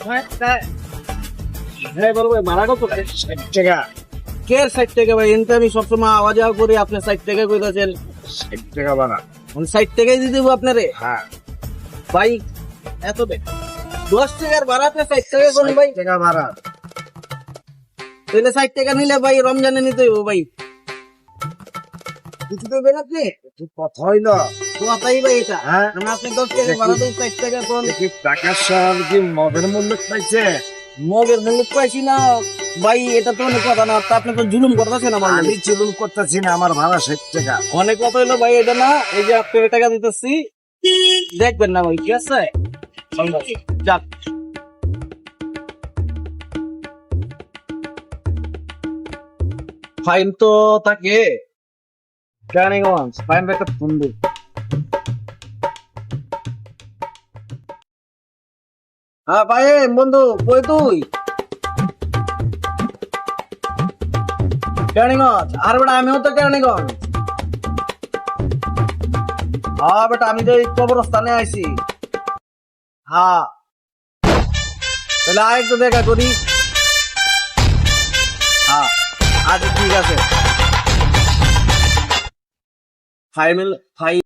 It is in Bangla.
হ্যাঁ বলবো মারা কত 60 টাকা। কে 60 টাকা ভাই? এনতে আমি সবসময় আওয়াজ করি, আপনি 60 টাকা কইতাছেন। 60 টাকা ভাড়া। 60 টাকাই দিয়ে দেবো আপনারে হ্যাঁ ভাই। এত 10 টাকার ভাড়াতে 60 টাকা কোন ভাই? 60 টাকা ভাড়া। তাহলে 60 টাকা নিলে ভাই রমজানে নিতে হইব ভাই। কিছু দেবেন আপনি? কথা হইলো কথাই ভাই এটা। হ্যাঁ মানে আপনি 10 টাকা ভাড়া দেন, 60 টাকা কোন? দেখি টাকার শহর কি মদের মূল্য পাইছে? মগের মূল্য পাইছি না ভাই, এটা তো অনেক কথা না। তা আপনি তো জুলুম করতেছেন আমার আমি লগে। চুলুম করতেছি না, আমার ভাড়া 60 টাকা। অনেক কথা হইলো ভাই, এটা না। এই যে আপনার টাকা দিতেছি, দেখবেন না ভাই, ঠিক আছে? যাক, ফাইন তো থাকে কেরানীগঞ্জ। ফাইন একটা ফোন দিই। হ্যাঁ ভাই, বন্ধু কই তুই? কেরানীগঞ্জ। আর বেটা আমিও তো কেরানীগঞ্জ। হ্যাঁ বেটা, আমি তো এই কবরস্থানে আইছি। হ্যাঁ, তাহলে আর একটু দেখা করি। হ্যাঁ আচ্ছা ঠিক আছে। ফাইল